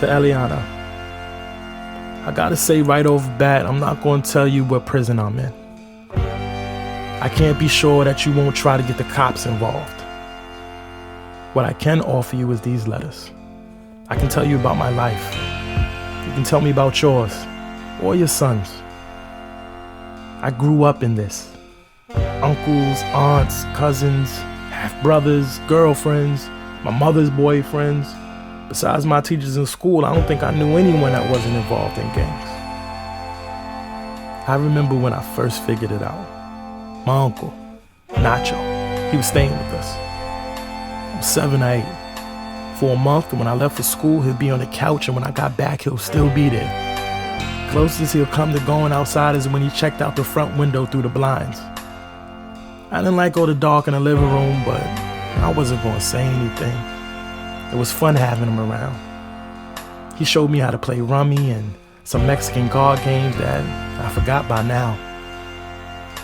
To Eliana, I gotta say right off the bat, I'm not gonna tell you what prison I'm in. I can't be sure that you won't try to get the cops involved. What I can offer you is these letters. I can tell you about my life. You can tell me about yours, or your sons. I grew up in this. Uncles, aunts, cousins, half-brothers, girlfriends, my mother's boyfriends. Besides my teachers in school, I don't think I knew anyone that wasn't involved in gangs. I remember when I first figured it out. My uncle, Nacho, he was staying with us. I was 7 or 8. For a month, and when I left for school, he'd be on the couch, and when I got back, he'll still be there. Closest he'll come to going outside is when he checked out the front window through the blinds. I didn't like all the dark in the living room, but I wasn't going to say anything. It was fun having him around. He showed me how to play rummy and some Mexican card games that I forgot by now.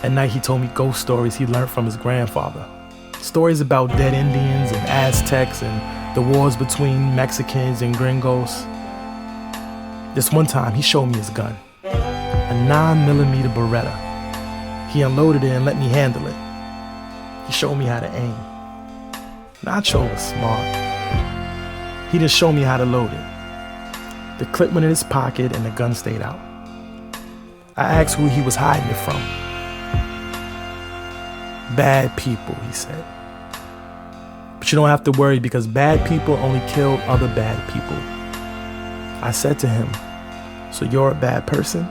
At night, he told me ghost stories he learned from his grandfather. Stories about dead Indians and Aztecs and the wars between Mexicans and gringos. This one time, he showed me his gun, a 9mm Beretta. He unloaded it and let me handle it. He showed me how to aim. Nacho was smart. He didn't show me how to load it. The clip went in his pocket and the gun stayed out. I asked who he was hiding it from. Bad people, he said. But you don't have to worry because bad people only kill other bad people. I said to him, so you're a bad person?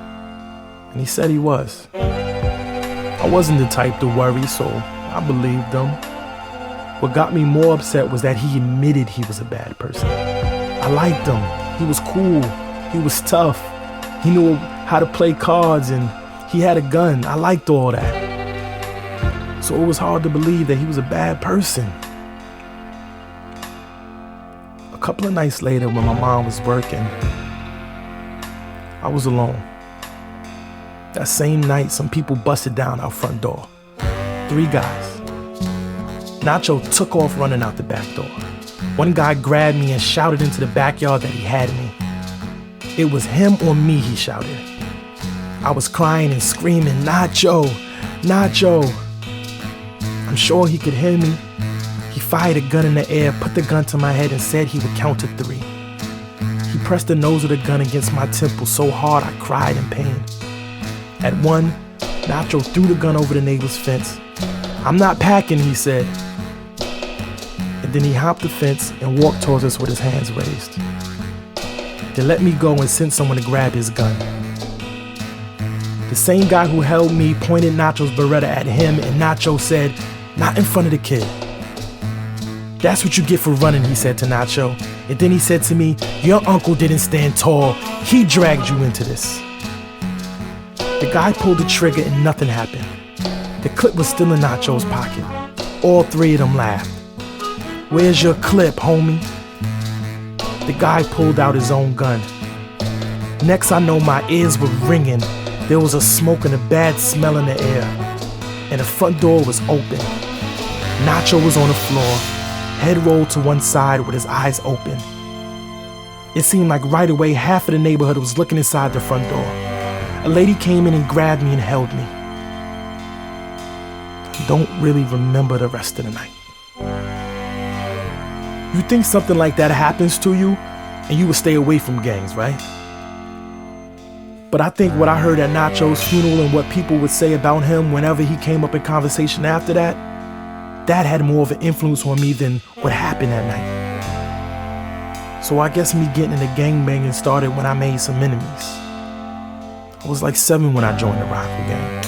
And he said he was. I wasn't the type to worry, so I believed him. What got me more upset was that he admitted he was a bad person. I liked him. He was cool. He was tough. He knew how to play cards and he had a gun. I liked all that. So it was hard to believe that he was a bad person. A couple of nights later when my mom was working, I was alone. That same night, some people busted down our front door. 3 guys. Nacho took off running out the back door. One guy grabbed me and shouted into the backyard that he had me. It was him or me, he shouted. I was crying and screaming, Nacho, Nacho. I'm sure he could hear me. He fired a gun in the air, put the gun to my head and said he would count to 3. He pressed the nose of the gun against my temple so hard I cried in pain. At 1, Nacho threw the gun over the neighbor's fence. I'm not packing, he said. And then he hopped the fence and walked towards us with his hands raised. They let me go and sent someone to grab his gun. The same guy who held me pointed Nacho's Beretta at him and Nacho said, not in front of the kid. That's what you get for running, he said to Nacho. And then he said to me, your uncle didn't stand tall. He dragged you into this. The guy pulled the trigger and nothing happened. The clip was still in Nacho's pocket. All 3 of them laughed. Where's your clip, homie? The guy pulled out his own gun. Next I know my ears were ringing. There was a smoke and a bad smell in the air. And the front door was open. Nacho was on the floor, head rolled to one side with his eyes open. It seemed like right away half of the neighborhood was looking inside the front door. A lady came in and grabbed me and held me. I don't really remember the rest of the night. You think something like that happens to you and you would stay away from gangs, right? But I think what I heard at Nacho's funeral and what people would say about him whenever he came up in conversation after that, that had more of an influence on me than what happened that night. So I guess me getting into gangbanging started when I made some enemies. I was like 7 when I joined the rival gang.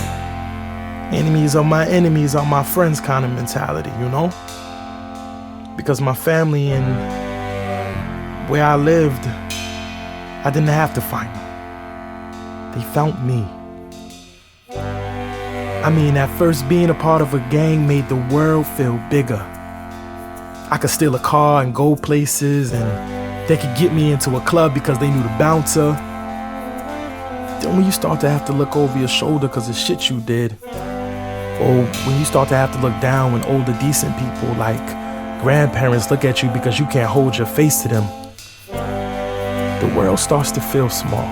Enemies are my friends kind of mentality, you know? Because my family and where I lived, I didn't have to fight them. They found me. I mean, at first being a part of a gang made the world feel bigger. I could steal a car and go places and they could get me into a club because they knew the bouncer. Then when you start to have to look over your shoulder because of shit you did, or when you start to have to look down when older decent people like grandparents look at you because you can't hold your face to them, the world starts to feel small.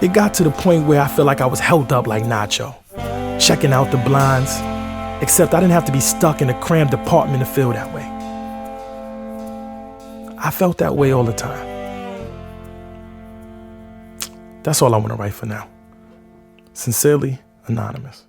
It got to the point where I feel like I was held up like Nacho, checking out the blinds, except I didn't have to be stuck in a cramped apartment to feel that way. I felt that way all the time. That's all I want to write for now. Sincerely, Anonymous.